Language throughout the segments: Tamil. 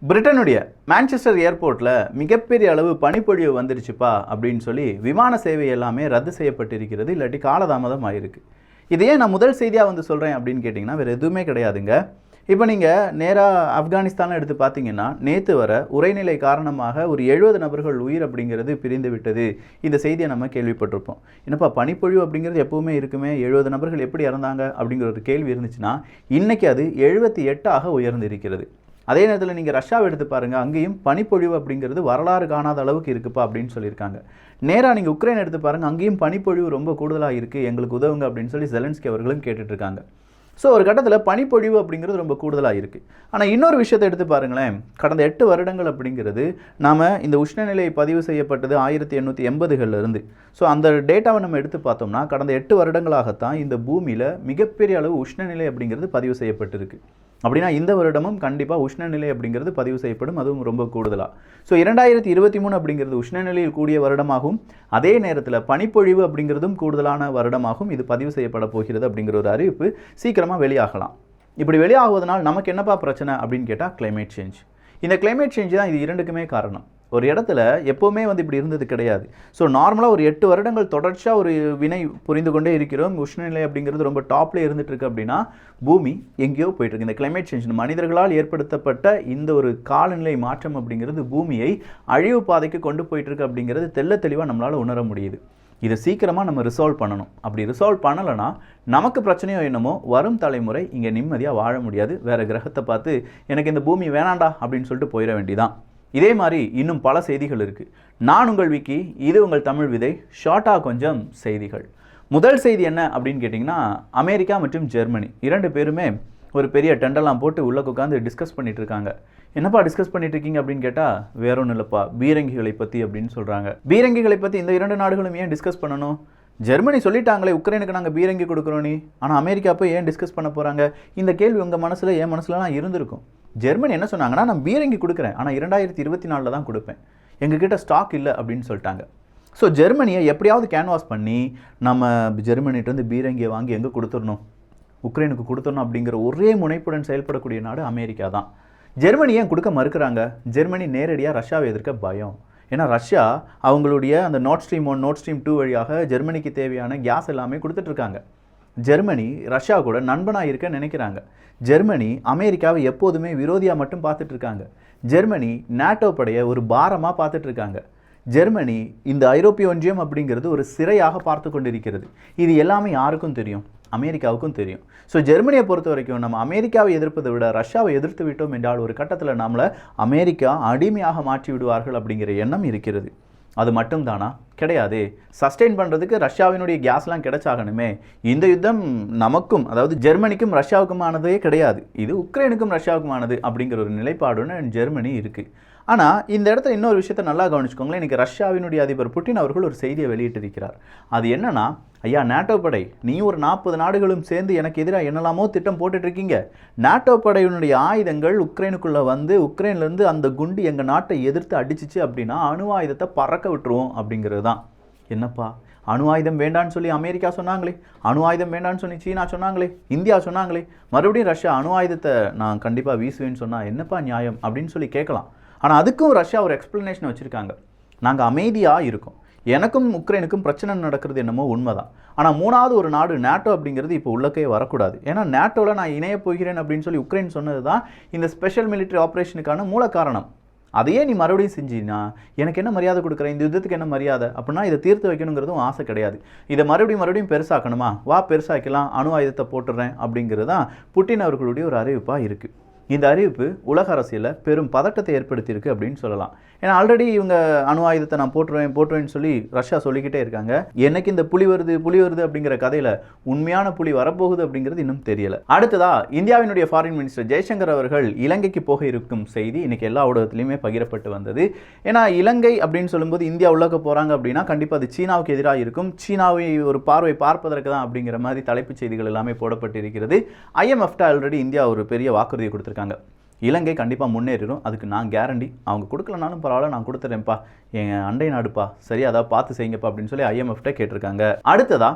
பிரிட்டனுடைய மான்செஸ்டர் ஏர்போர்ட்டில் மிகப்பெரிய அளவு பனிப்பொழிவு வந்துருச்சுப்பா அப்படின்னு சொல்லி விமான சேவை எல்லாமே ரத்து செய்யப்பட்டிருக்கிறது, இல்லாட்டி காலதாமதம் ஆகிருக்கு. இதையே நான் முதல் செய்தியாக வந்து சொல்கிறேன் அப்படின்னு கேட்டிங்கன்னா வேறு எதுவுமே கிடையாதுங்க. இப்போ நீங்கள் நேராக ஆப்கானிஸ்தானில் எடுத்து பார்த்தீங்கன்னா நேற்று வர உரைநிலை காரணமாக ஒரு 70 நபர்கள் உயிர் அப்படிங்கிறது பிரிந்து விட்டது. இந்த செய்தியை நம்ம கேள்விப்பட்டிருப்போம். என்னப்பா பனிப்பொழிவு அப்படிங்கிறது எப்போவுமே இருக்குமே, 70 நபர்கள் எப்படி இறந்தாங்க அப்படிங்கிற ஒரு கேள்வி இருந்துச்சுன்னா இன்றைக்கி அது 78ஆக உயர்ந்திருக்கிறது. அதே நேரத்தில் நீங்கள் ரஷ்யாவை எடுத்து பாருங்கள், அங்கேயும் பனிப்பொழிவு அப்படிங்கிறது வரலாறு காணாத அளவுக்கு இருக்குப்பா அப்படின்னு சொல்லியிருக்காங்க. நேராக நீங்கள் உக்ரைன் எடுத்து பாருங்கள், அங்கேயும் பனிப்பொழிவு ரொம்ப கூடுதலாக இருக்குது, எங்களுக்கு உதவுங்க அப்படின்னு சொல்லி ஜெலன்ஸ்கி அவர்களும் கேட்டுட்ருக்காங்க. ஸோ ஒரு கட்டத்தில் பனிப்பொழிவு அப்படிங்கிறது ரொம்ப கூடுதலாக இருக்குது. ஆனால் இன்னொரு விஷயத்தை எடுத்து பாருங்களேன், கடந்த 8 வருடங்கள் அப்படிங்கிறது நாம் இந்த உஷ்ணநிலை பதிவு செய்யப்பட்டது 1880களிலிருந்து. ஸோ அந்த டேட்டாவை நம்ம எடுத்து பார்த்தோம்னா கடந்த 8 வருடங்களாகத்தான் இந்த பூமியில் மிகப்பெரிய அளவு உஷ்ணநிலை அப்படிங்கிறது பதிவு செய்யப்பட்டிருக்கு. அப்படின்னா இந்த வருடமும் கண்டிப்பாக உஷ்ணநிலை அப்படிங்கிறது பதிவு செய்யப்படும், அதுவும் ரொம்ப கூடுதலாக. ஸோ 2023 அப்படிங்கிறது உஷ்ணநிலையில் கூடிய வருடமாகவும் அதே நேரத்தில் பனிப்பொழிவு அப்படிங்கிறதும் கூடுதலான வருடமாகவும் இது பதிவு செய்யப்பட போகிறது அப்படிங்கிற ஒரு அறிவிப்பு சீக்கிரமாக வெளியாகலாம். இப்படி வெளியாகுவதனால் நமக்கு என்னப்பா பிரச்சனை அப்படின்னு கேட்டால் கிளைமேட் சேஞ்ச். இந்த கிளைமேட் சேஞ்ச் தான் இது இரண்டுக்குமே காரணம். ஒரு இடத்துல எப்போவுமே வந்து இப்படி இருந்தது கிடையாது. ஸோ நார்மலாக ஒரு 8 வருடங்கள் தொடர்ச்சியாக ஒரு வினை புரிந்து கொண்டே இருக்கிறோம். உஷ்ணநிலை அப்படிங்கிறது ரொம்ப டாப்லேயே இருந்துகிட்ருக்கு அப்படின்னா பூமி எங்கேயோ போயிட்டுருக்கு. இந்த கிளைமேட் சேஞ்ச் மனிதர்களால் ஏற்படுத்தப்பட்ட இந்த ஒரு காலநிலை மாற்றம் அப்படிங்கிறது பூமியை அழிவு பாதைக்கு கொண்டு போயிட்டுருக்கு அப்படிங்கிறது தெள்ள தெளிவாக நம்மளால் உணர முடியுது. இதை சீக்கிரமாக நம்ம ரிசால்வ் பண்ணணும். அப்படி ரிசால்வ் பண்ணலைன்னா நமக்கு பிரச்சனையோ என்னமோ வரும் தலைமுறை இங்கே நிம்மதியாக வாழ முடியாது. வேறு கிரகத்தை பார்த்து எனக்கு இந்த பூமி வேணாண்டா அப்படின்னு சொல்லிட்டு போயிட வேண்டியதான். இதே மாதிரி இன்னும் பல செய்திகள் இருக்குது. நான் உங்கள் விக்கி, இது உங்கள் தமிழ் விதை. ஷார்ட்டாக கொஞ்சம் செய்திகள். முதல் செய்தி என்ன அப்படின்னு கேட்டிங்கன்னா, அமெரிக்கா மற்றும் ஜெர்மனி 2 பேருமே ஒரு பெரிய டெண்டெல்லாம் போட்டு உள்ளே உட்காந்து டிஸ்கஸ் பண்ணிகிட்டு இருக்காங்க. என்னப்பா டிஸ்கஸ் பண்ணிட்டு இருக்கீங்க அப்படின்னு கேட்டால் வேற ஒன்றும் இல்லைப்பா, பீரங்கிகளை பற்றி அப்படின்னு சொல்கிறாங்க. பீரங்கிகளை பற்றி இந்த 2 நாடுகளும் ஏன் டிஸ்கஸ் பண்ணணும்? ஜெர்மனி சொல்லிட்டாங்களே உக்ரைனுக்கு நாங்கள் பீரங்கி கொடுக்குறோம் நீ, ஆனால் அமெரிக்கா போய் ஏன் டிஸ்கஸ் பண்ண போகிறாங்க? இந்த கேள்வி உங்கள் மனசில் என் மனசுலலாம் இருந்திருக்கும். ஜெர்மனி என்ன சொன்னாங்கன்னா, நான் பீரங்கி கொடுக்குறேன், ஆனால் 2024 தான் கொடுப்பேன், எங்ககிட்ட ஸ்டாக் இல்லை அப்படின்னு சொல்லிட்டாங்க. ஸோ ஜெர்மனியை எப்படியாவது கேன்வாஸ் பண்ணி நம்ம ஜெர்மனிகிட்டேருந்து பீரங்கியை வாங்கி எங்கே கொடுத்துடணும், உக்ரைனுக்கு கொடுத்துடணும் அப்படிங்கிற ஒரே முனைப்புடன் செயல்படக்கூடிய நாடு அமெரிக்கா தான். ஜெர்மனி ஏன் கொடுக்க மறுக்கிறாங்க? ஜெர்மனி நேரடியாக ரஷ்யாவை எதிர்க்க பயம். ஏன்னா ரஷ்யா அவங்களுடைய அந்த நார்ட் ஸ்ட்ரீம் 1 நார்ட் ஸ்ட்ரீம் 2 வழியாக ஜெர்மனிக்கு தேவையான கேஸ் எல்லாமே கொடுத்துட்ருக்காங்க. ஜெர்மனி ரஷ்யா கூட நண்பனாக இருக்க நினைக்கிறாங்க. ஜெர்மனி அமெரிக்காவை எப்போதுமே விரோதியாக மட்டும் பார்த்துட்ருக்காங்க. ஜெர்மனி நேட்டோ படையை ஒரு பாரமாக பார்த்துட்ருக்காங்க. ஜெர்மனி இந்த ஐரோப்பிய ஒன்றியம் அப்படிங்கிறது ஒரு சிறையாக பார்த்து கொண்டிருக்கிறது. இது எல்லாமே யாருக்கும் தெரியும்? அமெரிக்காவுக்கும் தெரியும். ஸோ ஜெர்மனியை பொறுத்த வரைக்கும் நம்ம அமெரிக்காவை எதிர்ப்பதை விட ரஷ்யாவை எதிர்த்து விட்டோம் என்றால் ஒரு கட்டத்தில் நம்மளை அமெரிக்கா அடிமையாக மாற்றி விடுவார்கள் அப்படிங்கிற எண்ணம் இருக்கிறது. அது மட்டும் தானா? கிடையாது. சஸ்டெயின் பண்ணுறதுக்கு ரஷ்யாவினுடைய கேஸ்லாம் கிடைச்சாகணுமே. இந்த யுத்தம் நமக்கும், அதாவது ஜெர்மனிக்கும் ரஷ்யாவுக்குமானதே கிடையாது, இது உக்ரைனுக்கும் ரஷ்யாவுக்குமானது அப்படிங்கிற ஒரு நிலைப்பாடுன்னு ஜெர்மனி இருக்குது. ஆனால் இந்த இடத்துல இன்னொரு விஷயத்தை நல்லா கவனிச்சுக்கோங்களேன். இன்றைக்கி ரஷ்யாவினுடைய அதிபர் புட்டின் அவர்கள் ஒரு செய்தியை வெளியிட்டிருக்கிறார். அது என்னன்னா, ஐயா நேட்டோ படை நீ ஒரு 40 நாடுகளும் சேர்ந்து எனக்கு எதிராக என்னெல்லாமோ திட்டம் போட்டுட்ருக்கீங்க, நேட்டோ படையினுடைய ஆயுதங்கள் உக்ரைனுக்குள்ளே வந்து உக்ரைன்லேருந்து அந்த குண்டு எங்கள் நாட்டை எதிர்த்து அடிச்சிச்சு அப்படின்னா அணு ஆயுதத்தை பறக்க விட்டுருவோம் அப்படிங்கிறது தான். என்னப்பா அணு ஆயுதம் வேண்டான்னு சொல்லி அமெரிக்கா சொன்னாங்களே, அணு ஆயுதம் வேண்டான்னு சொல்லி சீனா சொன்னாங்களே, இந்தியா சொன்னாங்களே, மறுபடியும் ரஷ்யா அணு ஆயுதத்தை நான் கண்டிப்பாக வீசுவேன்னு சொன்னால் என்னப்பா நியாயம் அப்படின்னு சொல்லி கேட்கலாம். ஆனால் அதுக்கும் ரஷ்யா ஒரு எக்ஸ்ப்ளனேஷன் வச்சுருக்காங்க. நாங்கள் அமைதியாக இருக்கோம், எனக்கும் உக்ரைனுக்கும் பிரச்சனை நடக்கிறது என்னமோ உண்மைதான், ஆனால் 3வது ஒரு நாடு நேட்டோ அப்படிங்கிறது இப்போ உள்ளக்கே வரக்கூடாது. ஏன்னா நேட்டோவில் நான் இணைய போகிறேன் அப்படின்னு சொல்லி உக்ரைன் சொன்னது தான் இந்த ஸ்பெஷல் மிலிட்டரி ஆப்ரேஷனுக்கான மூல காரணம். அதையே நீ மறுபடியும் செஞ்சினா எனக்கு என்ன மரியாதை கொடுக்குறேன், இந்த யுத்தத்துக்கு என்ன மரியாதை அப்படின்னா இதை தீர்த்து வைக்கணுங்கிறதும் ஆசை கிடையாது. இதை மறுபடியும் பெருசாக்கணுமா, வா பெருசாக்கலாம், அணு ஆயுதத்தை போட்டுடுறேன் அப்படிங்கிறது தான் புட்டின் அவர்களுடைய ஒரு அறிவிப்பாக இருக்குது. இந்த அறிவிப்பு உலக அரசியலில் பெரும் பதட்டத்தை ஏற்படுத்தியிருக்கு அப்படின்னு சொல்லலாம். ஏன்னா ஆல்ரெடி இவங்க அணு ஆயுதத்தை நான் போட்டுருவேன்னு சொல்லி ரஷ்யா சொல்லிக்கிட்டே இருக்காங்க. என்னைக்கு இந்த புலி வருது அப்படிங்கிற கதையில் உண்மையான புலி வரப்போகுது அப்படிங்கிறது இன்னும் தெரியலை. அடுத்ததா இந்தியாவினுடைய ஃபாரின் மினிஸ்டர் ஜெய்சங்கர் அவர்கள் இலங்கைக்கு போக இருக்கும் செய்தி இன்னைக்கு எல்லா ஊடகத்திலையுமே பகிரப்பட்டு வந்தது. ஏன்னா இலங்கை அப்படின்னு சொல்லும்போது இந்தியா உள்ளக்க போகிறாங்க அப்படின்னா கண்டிப்பாக அது சீனாவுக்கு எதிராக இருக்கும், சீனாவை ஒரு பார்வை பார்ப்பதற்கு தான் அப்படிங்கிற மாதிரி தலைப்புச் செய்திகள் எல்லாமே போடப்பட்டிருக்கிறது. IMF ஆல்ரெடி இந்தியா ஒரு பெரிய வாக்குறுதியை கொடுத்துருக்காங்க. இலங்கை கண்டிப்பாக முன்னேறிடும், அதுக்கு நான் கேரண்டி. அவங்க கொடுக்கலனாலும் பரவாயில்ல, நான் கொடுத்துறேன்ப்பா, என் அண்டை நாடுப்பா, சரி அதாவது பார்த்து செய்யுங்கப்பா அப்படின்னு சொல்லி IMF-ட்ட கேட்டிருக்காங்க. அடுத்ததா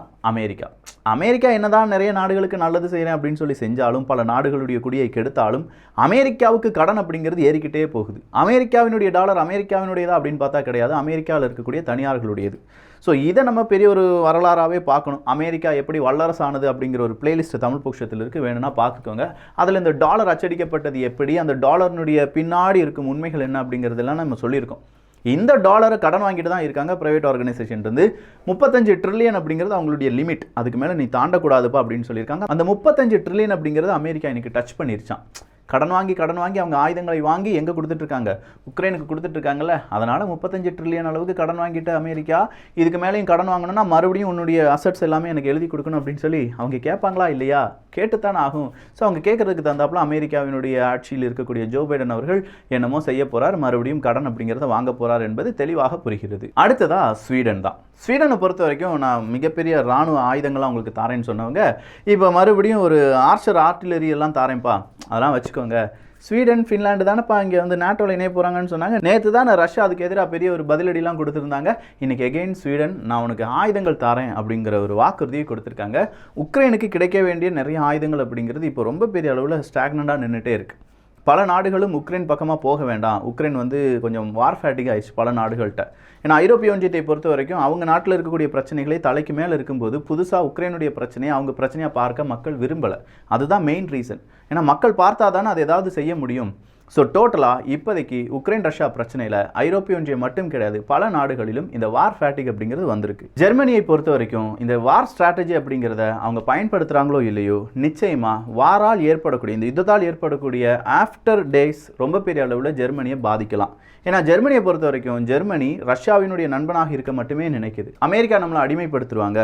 அமெரிக்கா என்னதான் நிறைய நாடுகளுக்கு நல்லது செய்கிறேன் அப்படின்னு சொல்லி செஞ்சாலும், பல நாடுகளுடைய குடியை கெடுத்தாலும், அமெரிக்காவுக்கு கடன் அப்படிங்கிறது ஏறிக்கிட்டே போகுது. அமெரிக்காவினுடைய டாலர் அமெரிக்காவினுடையதா அப்படின்னு பார்த்தா கிடையாது, அமெரிக்காவில் இருக்கக்கூடிய தனியார்களுடையது. ஸோ இதை நம்ம பெரிய ஒரு வரலாறாகவே பார்க்கணும். அமெரிக்கா எப்படி வல்லரசானது அப்படிங்கிற ஒரு பிளேலிஸ்ட் தமிழ் பொக்கிஷத்தில் இருக்குது, வேணும்னா பார்த்துக்கோங்க. அதில் இந்த டாலர் அச்சடிக்கப்பட்டது எப்படி, அந்த டாலர்னுடைய பின்னாடி இருக்கும் உண்மைகள் என்ன அப்படிங்கிறதெல்லாம் நம்ம சொல்லியிருக்கோம். இந்த டாலரை கடன் வாங்கிட்டு தான் இருக்காங்க ப்ரைவேட் ஆர்கனைசேஷன் இருந்து. 35 ட்ரில்லியன் அப்படிங்கிறது அவங்களுடைய லிமிட், அதுக்கு மேலே நீ தாண்டக்கூடாதுப்பா அப்படின்னு சொல்லியிருக்காங்க. அந்த 35 ட்ரில்லியன் அப்படிங்கிறது அமெரிக்கா இன்னைக்கு டச் பண்ணிருச்சான். கடன் வாங்கி அவங்க ஆயுதங்களை வாங்கி எங்கே கொடுத்துட்ருக்காங்க, உக்ரைனுக்கு கொடுத்துட்ருக்காங்கல்ல. அதனால் 35 ட்ரில்லியன் அளவுக்கு கடன் வாங்கிட்டு அமெரிக்கா இதுக்கு மேலேயும் கடன் வாங்கணும்னா மறுபடியும் உன்னுடைய அசட்ஸ் எல்லாமே எனக்கு எழுதி கொடுக்கணும் அப்படின்னு சொல்லி அவங்க கேட்பாங்களா இல்லையா? கேட்டுத்தான் ஆகும். ஸோ அவங்க கேட்கறதுக்கு தந்தாப்புல அமெரிக்காவினுடைய ஆட்சியில் இருக்கக்கூடிய ஜோ பைடன் அவர்கள் என்னமோ செய்ய போகிறார், மறுபடியும் கடன் அப்படிங்கிறத வாங்க போகிறார் என்பது தெளிவாக புரிகிறது. அடுத்ததா ஸ்வீடன் தான். ஸ்வீடனை பொறுத்த வரைக்கும் நான் மிகப்பெரிய இராணுவ ஆயுதங்கள்லாம் உங்களுக்கு தாரேன்னு சொன்னவங்க இப்போ மறுபடியும் ஒரு ஆர்ட்டிலரி எல்லாம் தாரேன்ப்பா, அதெல்லாம் வச்சுக்கோங்க. ஸ்வீடன் ஃபின்லாண்டு தானேப்பா இங்கே வந்து நாட்டோவில் இணைய போகிறாங்கன்னு சொன்னாங்க. நேற்று தான் ரஷ்யா அதுக்கு எதிராக பெரிய ஒரு பதிலடிலாம் கொடுத்துருந்தாங்க. இன்றைக்கி எகெயின் ஸ்வீடன் நான் உனக்கு ஆயுதங்கள் தாரேன் அப்படிங்கிற ஒரு வாக்குறுதியை கொடுத்துருக்காங்க. உக்ரைனுக்கு கிடைக்க வேண்டிய நிறைய ஆயுதங்கள் அப்படிங்கிறது இப்போ ரொம்ப பெரிய அளவில் ஸ்டாக்னண்டாக நின்றுட்டே இருக்குது. பல நாடுகளும் உக்ரைன் பக்கமாக போக வேண்டாம், உக்ரைன் வந்து கொஞ்சம் வார்ஃபேட்டிக் ஆயிடுச்சு பல நாடுகள்கிட்ட. ஏன்னா ஐரோப்பிய ஒன்றியத்தை பொறுத்த வரைக்கும் அவங்க நாட்டில் இருக்கக்கூடிய பிரச்சனைகளை தலைக்கு மேலே இருக்கும்போது புதுசாக உக்ரைனுடைய பிரச்சனையை அவங்க பிரச்சனையாக பார்க்க மக்கள் விரும்பலை. அதுதான் மெயின் ரீசன். ஏன்னா மக்கள் பார்த்தா தானே அது ஏதாவது செய்ய முடியும். ஸோ டோட்டலாக இப்போதைக்கு உக்ரைன் ரஷ்யா பிரச்சனையில் ஐரோப்பிய ஒன்றியம் மட்டும் கிடையாது, பல நாடுகளிலும் இந்த வார் ஃபேட்டிக் அப்படிங்கிறது வந்திருக்கு. ஜெர்மனியை பொறுத்த வரைக்கும் இந்த வார் ஸ்ட்ராட்டஜி அப்படிங்கிறத அவங்க பயன்படுத்துகிறாங்களோ இல்லையோ, நிச்சயமாக வாரால் ஏற்படக்கூடிய இந்த யுத்தத்தால் ஏற்படக்கூடிய ஆஃப்டர் டேஸ் ரொம்ப பெரிய அளவில் ஜெர்மனியை பாதிக்கலாம். ஏன்னா ஜெர்மனியை பொறுத்த வரைக்கும் ஜெர்மனி ரஷ்யாவினுடைய நண்பனாக இருக்க மட்டுமே நினைக்குது. அமெரிக்கா நம்மளை அடிமைப்படுத்துவாங்க,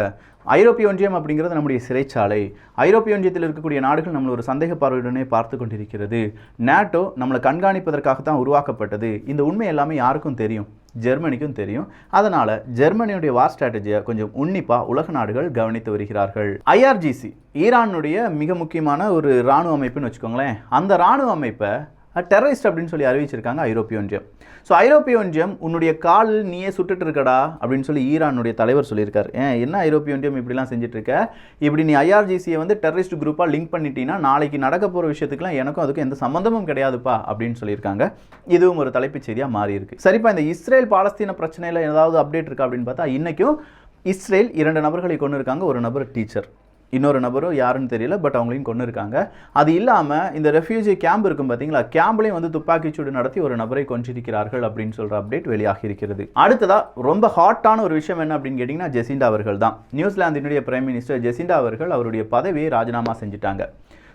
ஐரோப்பிய ஒன்றியம் அப்படிங்கிறது நம்முடைய சிறைச்சாலை, ஐரோப்பிய ஒன்றியத்தில் இருக்கக்கூடிய நாடுகள் நம்மளை ஒரு சந்தேக பார்வையுடனே பார்த்து கொண்டிருக்கிறது, நாட்டோ நம்மளை கண்காணிப்பதற்காகத்தான் உருவாக்கப்பட்டது. இந்த உண்மை எல்லாமே யாருக்கும் தெரியும், ஜெர்மனிக்கும் தெரியும். அதனால் ஜெர்மனியுடைய வார் ஸ்ட்ராட்டஜியை கொஞ்சம் உன்னிப்பாக உலக நாடுகள் கவனித்து வருகிறார்கள். IRGC ஈரானுடைய மிக முக்கியமான ஒரு இராணுவ அமைப்புன்னு வச்சுக்கோங்களேன். அந்த இராணுவ அமைப்பை டெரரிஸ்ட் அப்படின்னு சொல்லி அறிவிச்சிருக்காங்க ஐரோப்பிய ஒன்றியம். ஸோ ஐரோப்பிய ஒன்றியம் உன்னுடைய கால் நீயே சுட்டுட்டு இருக்கடா அப்படின்னு சொல்லி ஈரானுடைய தலைவர் சொல்லியிருக்காரு. என்ன ஐரோப்பிய ஒன்றியம் இப்படிலாம் செஞ்சுட்டு இருக்க, இப்படி நீ IRGCயை வந்து டெரரிஸ்ட் குரூப்பாக லிங்க் பண்ணிட்டீங்கன்னா நாளைக்கு நடக்க போகிற விஷயத்துக்குலாம் எனக்கும் அதுக்கும் எந்த சம்மந்தமும் கிடையாதுப்பா அப்படின்னு சொல்லியிருக்காங்க. இதுவும் ஒரு தலைப்புச் செய்தியாக மாறி இருக்கு. சரிப்பா, இந்த இஸ்ரேல் பாலஸ்தீன பிரச்சனையில் ஏதாவது அப்டேட் இருக்கா அப்படின்னு பார்த்தா இன்றைக்கும் இஸ்ரேல் 2 நபர்களை கொண்டு இருக்காங்க. ஒரு நபர் டீச்சர், இன்னொரு நபரும் யாருன்னு தெரியல, பட் அவங்களையும் கொண்டு இருக்காங்க. அது இல்லாமல் இந்த ரெஃப்யூஜி கேம்ப் இருக்கும் பார்த்தீங்களா, கேம்ப்லையும் வந்து துப்பாக்கிச்சூடு நடத்தி ஒரு நபரை கொன்றிருக்கிறார்கள் அப்படின்னு சொல்கிற அப்டேட் வெளியாகி இருக்கிறது. அடுத்ததா ரொம்ப ஹாட்டான ஒரு விஷயம் என்ன அப்படின்னு கேட்டிங்கன்னா ஜெசிண்டா அவர்கள் தான். நியூசிலாந்தினுடைய பிரைம் மினிஸ்டர் ஜெசிண்டா அவர்கள் அவருடைய பதவியை ராஜினாமா செஞ்சுட்டாங்க.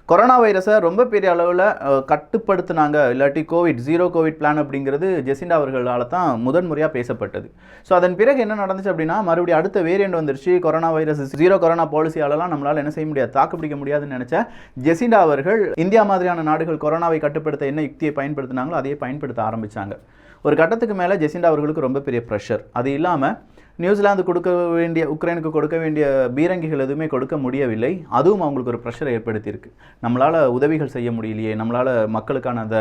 கொரோனா வைரஸை ரொம்ப பெரிய அளவில் கட்டுப்படுத்தினாங்க, இல்லாட்டி ஜீரோ கோவிட் பிளான் அப்படிங்கிறது ஜெசிண்டா அவர்களால் தான் முதன்முறையாக பேசப்பட்டது. ஸோ அதன் பிறகு என்ன நடந்துச்சு அப்படின்னா மறுபடியும் அடுத்த வேரியண்ட் வந்துருச்சு. கொரோனா வைரஸ் ஜீரோ கொரோனா பாலிசியாலலாம் நம்மளால் என்ன செய்ய முடியாது, தாக்குப்பிடிக்க முடியாதுன்னு நினச்ச ஜெசிண்டா அவர்கள் இந்தியா மாதிரியான நாடுகள் கொரோனாவை கட்டுப்படுத்த என்ன யுக்தியை பயன்படுத்தினாங்களோ அதையே பயன்படுத்த ஆரம்பித்தாங்க. ஒரு கட்டத்துக்கு மேலே ஜெசிண்டா அவர்களுக்கு ரொம்ப பெரிய ப்ரெஷர். அது இல்லாமல் நியூசிலாந்து உக்ரைனுக்கு கொடுக்க வேண்டிய பீரங்கிகள் எதுவுமே கொடுக்க முடியவில்லை. அதுவும் அவங்களுக்கு ஒரு ப்ரெஷரை ஏற்படுத்தியிருக்கு. நம்மளால் உதவிகள் செய்ய முடியலையே, நம்மளால் மக்களுக்கான அந்த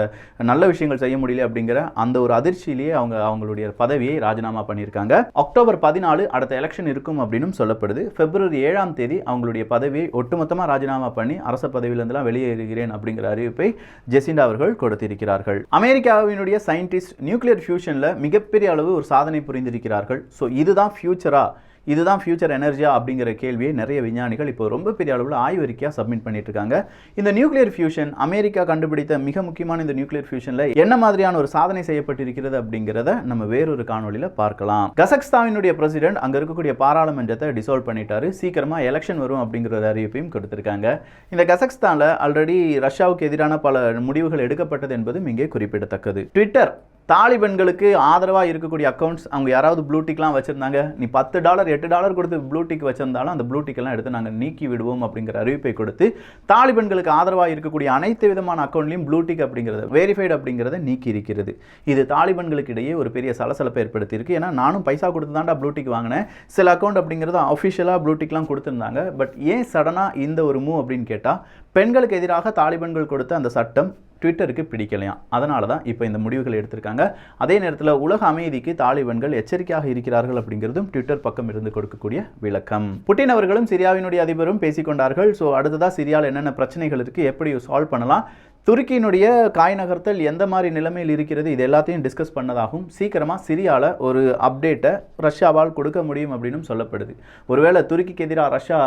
நல்ல விஷயங்கள் செய்ய முடியல அப்படிங்கிற அந்த ஒரு அதிர்ச்சியிலேயே அவங்களுடைய பதவியை ராஜினாமா பண்ணியிருக்காங்க. அக்டோபர் 14 அடுத்த எலெக்ஷன் இருக்கும் அப்படின்னு சொல்லப்படுது. பிப்ரவரி 7ஆம் தேதி அவங்களுடைய பதவியை ஒட்டுமொத்தமாக ராஜினாமா பண்ணி அரச பதவியிலிருந்துலாம் வெளியேறுகிறேன் அப்படிங்கிற அறிவிப்பை ஜெசிண்டா அவர்கள் கொடுத்திருக்கிறார்கள். அமெரிக்காவினுடைய சயின்டிஸ்ட் நியூக்ளியர் ஃபியூஷனில் மிகப்பெரிய அளவு ஒரு சாதனை புரிந்திருக்கிறார்கள். ஸோ இதுதான் ஃபியூச்சர் எனர்ஜியா அப்படிங்கிற கேள்வியை நிறைய விஞ்ஞானிகள் இப்போ ரொம்ப பெரிய அளவில் ஆய்வறிக்கையாக சப்மிட் பண்ணிட்டு இருக்காங்க. இந்த நியூக்ளியர் ஃபியூஷன் அமெரிக்கா கண்டுபிடித்த மிக முக்கியமான இந்த நியூக்ளியர் ஃபியூஷனில் என்ன மாதிரியான ஒரு சாதனை செய்யப்பட்டிருக்கிறது அப்படிங்கிறத நம்ம வேறொரு காணொலியில் பார்க்கலாம். கசக்ஸ்தானினுடைய பிரசிடென்ட் அங்கே இருக்கக்கூடிய பாராளுமன்றத்தை டிசால்வ் பண்ணிட்டாரு. சீக்கிரமாக எலெக்ஷன் வரும் அப்படிங்கிற ஒரு அறிவிப்பையும் கொடுத்திருக்காங்க. இந்த கசக்ஸ்தானில் ஆல்ரெடி ரஷ்யாவுக்கு எதிரான பல முடிவுகள் எடுக்கப்பட்டது என்பதும் இங்கே குறிப்பிடத்தக்கது. ட்விட்டர் தாலிபன்களுக்கு ஆதரவாக இருக்கக்கூடிய அக்கௌண்ட்ஸ் அவங்க யாராவது ப்ளூடிக்லாம் வச்சுருந்தாங்க, நீ $10 $8 கொடுத்து ப்ளூடிக் வச்சிருந்தாலும் அந்த ப்ளூடிக்கெல்லாம் எடுத்து நாங்கள் நீக்கி விடுவோம் அப்படிங்கிற அறிவிப்பை கொடுத்து தாலிபன்களுக்கு ஆதரவாக இருக்கக்கூடிய அனைத்து விதமான அக்கௌண்ட்லையும் ப்ளூடிக் அப்படிங்கிறத வெரிஃபைடு அப்படிங்கிறத நீக்கி இருக்கிறது. இது தாலிபன்களுக்கு இடையே ஒரு பெரிய சலசலப்பை ஏற்படுத்தியிருக்கு. ஏன்னா நானும் பைசா கொடுத்து தாண்டா ப்ளூடிக் வாங்கினேன், சில அக்கௌண்ட் அப்படிங்கிறது அஃபிஷியலாக ப்ளூடிக்லாம் கொடுத்துருந்தாங்க. பட் ஏன் சடனாக இந்த ஒரு மூவ் அப்படின்னு கேட்டால் பெண்களுக்கு எதிராக தாலிபன்கள் கொடுத்த அந்த சட்டம் ட்விட்டருக்கு பிடிக்கலையாம். அதனால தான் இப்போ இந்த முடிவுகள் எடுத்திருக்காங்க. அதே நேரத்தில் உலக அமைதிக்கு தாலிபான்கள் எச்சரிக்கையாக இருக்கிறார்கள் அப்படிங்கிறதும் ட்விட்டர் பக்கம் இருந்து கொடுக்கக்கூடிய விளக்கம். புட்டின் அவர்களும் சிரியாவினுடைய அதிபரும் பேசிக்கொண்டார்கள். ஸோ அடுத்ததாக சிரியாவில் என்னென்ன பிரச்சனைகள் இருக்குது, எப்படி சால்வ் பண்ணலாம், துருக்கியினுடைய காய் நகர்த்தல் எந்த மாதிரி நிலைமையில் இருக்கிறது, இது எல்லாத்தையும் டிஸ்கஸ் பண்ணதாகவும் சீக்கிரமாக சிரியாவில் ஒரு அப்டேட்டை ரஷ்யாவால் கொடுக்க முடியும் அப்படின்னு சொல்லப்படுது. ஒருவேளை துருக்கிக்கு எதிராக ரஷ்யா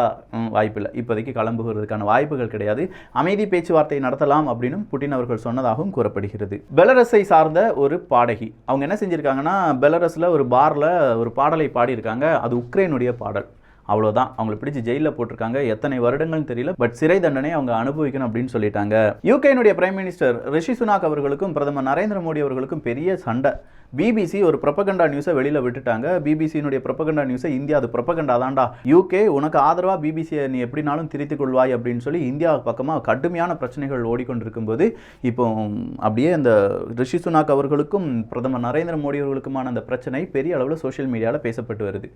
வாய்ப்பில்லை, இப்போதைக்கு கிளம்புகிறதுக்கான வாய்ப்புகள் கிடையாது, அமைதி பேச்சுவார்த்தை நடத்தலாம் அப்படின்னு புட்டின் அவர்கள் சொன்னதாகவும் கூறப்படுகிறது. பெலரஸை சார்ந்த ஒரு பாடகி அவங்க என்ன செஞ்சுருக்காங்கன்னா, பெலரஸில் ஒரு பாரில் ஒரு பாடலை பாடியிருக்காங்க. அது உக்ரைனுடைய பாடல். அவ்வளோதான், அவங்களை பிடிச்சி ஜெயிலில் போட்டிருக்காங்க. எத்தனை வருடங்கள்னு தெரியல, பட் சிறை தண்டனை அவங்க அனுபவிக்கணும் அப்படின்னு சொல்லிட்டாங்க. யூகேனுடைய பிரைம் மினிஸ்டர் ரிஷி சுனாக் அவர்களுக்கும் பிரதமர் நரேந்திர மோடி அவர்களுக்கும் பெரிய சண்டை. பிபிசி ஒரு ப்ரொபகண்டா நியூஸை வெளியில் விட்டுட்டாங்க. பிபிசியினுடைய ப்ரொபகண்டா நியூஸை இந்தியா அது ப்ரொபகண்டா தான்டா, யூகே உனக்கு ஆதரவாக பிபிசியை நீ எப்படினாலும் திரித்து கொள்வாய் அப்படின்னு சொல்லி இந்தியா பக்கமாக கடுமையான பிரச்சனைகள் ஓடிக்கொண்டிருக்கும்போது இப்போ அப்படியே அந்த ரிஷி சுனாக் அவர்களுக்கும் பிரதமர் நரேந்திர மோடி அவர்களுக்குமான அந்த பிரச்சனை பெரிய அளவில் சோஷியல் மீடியாவில் பேசப்பட்டு வருது.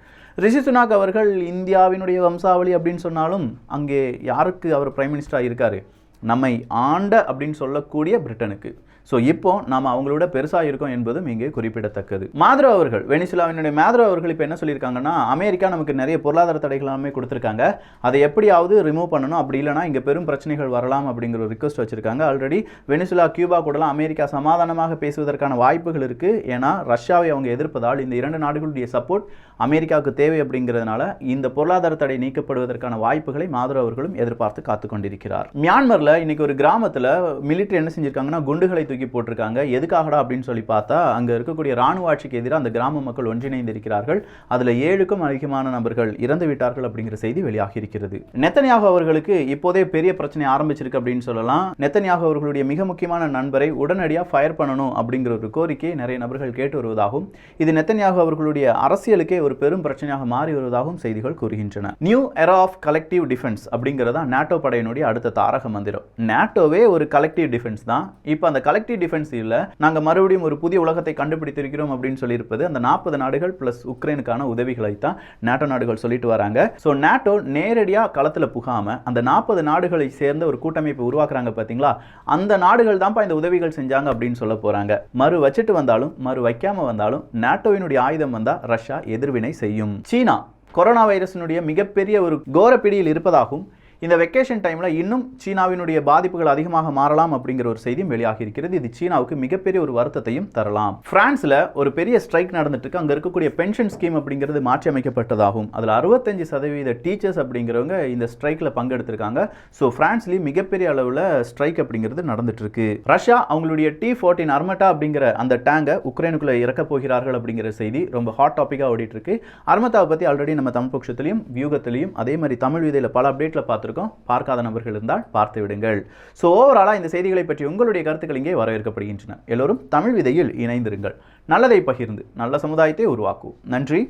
ரிஷி சுனாக் அவர்கள் இந்தியாவினுடைய வம்சாவளி அப்படின்னு சொன்னாலும் அங்கே யாருக்கு அவர் பிரைம் மினிஸ்டராக இருக்கார், நம்மை ஆண்ட அப்படின்னு சொல்லக்கூடிய பிரிட்டனுக்கு. ஸோ இப்போ நாம் அவங்களோட பெருசாக இருக்கோம் என்பதும் இங்கே குறிப்பிடத்தக்கது. மாத்ரோ அவர்கள், வெனிசுலாவினுடைய மாத்ரோ அவர்கள் இப்போ என்ன சொல்லியிருக்காங்கன்னா, அமெரிக்கா நமக்கு நிறைய பொருளாதார தடைகள் எல்லாமே கொடுத்துருக்காங்க, அதை எப்படியாவது ரிமூவ் பண்ணணும், அப்படி இல்லைனா இங்கே பெரும் பிரச்சனைகள் வரலாம் அப்படிங்கிற ஒரு ரிக்வஸ்ட் வச்சிருக்காங்க. ஆல்ரெடி வெனிசுலா, கியூபா கூடலாம் அமெரிக்கா சமாதானமாக பேசுவதற்கான வாய்ப்புகள் இருக்குது. ஏன்னா ரஷ்யாவை அவங்க எதிர்ப்பதால் இந்த இரண்டு நாடுகளுடைய சப்போர்ட் அமெரிக்காவுக்கு தேவை அப்படிங்கிறதுனால இந்த பொருளாதார தடை நீக்கப்படுவதற்கான வாய்ப்புகளை மாத்ரோ அவர்களும் எதிர்பார்த்து காத்து கொண்டிருக்கிறார். மியான்மரில் இன்னைக்கு ஒரு கிராமத்தில் மிலிட்டரி என்ன செஞ்சிருக்காங்கன்னா, குண்டுகளை தூக்கி போட்டிருக்காங்க. எதுக்காகடா அப்படின்னு சொல்லி பார்த்தா, அங்கே இருக்கக்கூடிய ராணுவ ஆட்சிக்கு எதிராக அந்த கிராம மக்கள் ஒன்றிணைந்திருக்கிறார்கள். அதில் 7க்கும் அதிகமான நபர்கள் இறந்து விட்டார்கள் அப்படிங்கிற செய்தி வெளியாகி இருக்கிறது. நெத்தன்யாகு அவர்களுக்கு இப்போதே பெரிய பிரச்சனை ஆரம்பிச்சிருக்கு அப்படின்னு சொல்லலாம். நெத்தன்யாகு அவர்களுடைய மிக முக்கியமான நண்பரை உடனடியாக ஃபயர் பண்ணணும் அப்படிங்கிற ஒரு கோரிக்கை நிறைய நபர்கள் கேட்டு வருவதாகவும், இது நெத்தன்யாகு அவர்களுடைய அரசியலுக்கே ஒரு பெரும் பிரச்சனையாக மாறி வருவதாகவும் செய்திகள் கூறுகின்றன. New era of collective defence அப்படிங்கிறதா நாட்டோ படையினுடைய அடுத்த தாரக மந்திரம். நாட்டோவே ஒரு கலெக்டிவ் டிஃபென்ஸ் தான். இப்போ அந்த கலெக்டிவ் டிஃபென்ஸ் இல்ல, நாங்கள் மறுபடியும் ஒரு புதிய உலகத்தை கண்டுபிடித்திருக்கிறோம் அப்படின்னு சொல்லியிருப்பது அந்த 40 நாடுகள் பிளஸ் உக்ரைனுக்கான உதவிகளை தான் நாட்டோ நாடுகள் சொல்லிட்டு வராங்க. ஸோ நாட்டோ நேரடியாக களத்தில் புகாம அந்த 40 நாடுகளை சேர்ந்த ஒரு கூட்டமைப்பு உருவாக்குறாங்க பார்த்தீங்களா, அந்த நாடுகள் தான்ப்பா இந்த உதவிகள் செஞ்சாங்க அப்படின்னு சொல்ல போறாங்க. மறு வச்சுட்டு வந்தாலும் மறு வைக்காம வந்தாலும் நாட்டோவினுடைய ஆயுதம் வந்தா ரஷ்யா எதிர்வினை செய்யும். சீனா கொரோனா வைரஸினுடைய மிகப்பெரிய ஒரு கோர பிடியில் இருப்பதாகவும், இந்த வெக்கேஷன் டைமில் இன்னும் சீனாவினுடைய பாதிப்புகள் அதிகமாக மாறலாம் அப்படிங்கிற ஒரு செய்தியும் வெளியாகி இருக்கிறது. இது சீனாவுக்கு மிகப்பெரிய ஒரு வருத்தத்தையும் தரலாம். பிரான்ஸில் ஒரு பெரிய ஸ்ட்ரைக் நடந்துட்டு இருக்கு. அங்கே இருக்கக்கூடிய பென்ஷன் ஸ்கீம் அப்படிங்கிறது மாற்றி அமைக்கப்பட்டதாகும். அதில் 65% டீச்சர்ஸ் அப்படிங்கிறவங்க இந்த ஸ்ட்ரைக்கில் பங்கெடுத்திருக்காங்க. ஸோ பிரான்ஸ்லேயும் மிகப்பெரிய அளவில் ஸ்ட்ரைக் அப்படிங்கிறது நடந்துட்டு இருக்கு. ரஷ்யா அவங்களுடைய T-14 அர்மட்டா அப்படிங்கிற அந்த டேங்கை உக்ரைனுக்குள்ள இறக்க போகிறார்கள் அப்படிங்கிற செய்தி ரொம்ப ஹாட் டாப்பிக்காக ஓடிட்டு இருக்கு. அர்மட்டாவை பற்றி ஆல்ரெடி நம்ம தமிழ் பட்சத்திலையும் வியூகத்திலையும் அதே மாதிரி தமிழ் விதையில் பல அப்டேட்ல பார்த்து பார்க்காத நபர்கள் இருந்தால் பார்த்து விடுங்கள். ஸோ ஓவராலா இந்த செய்திகளை பற்றி உங்களுடைய கருத்துக்கள் இங்கே வரவேற்கப்படுகின்றன. எல்லோரும் தமிழ் விதையில் இணைந்திருங்கள். நல்லதை பகிர்ந்து நல்ல சமுதாயத்தை உருவாக்குவோம். நன்றி,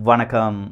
வணக்கம்.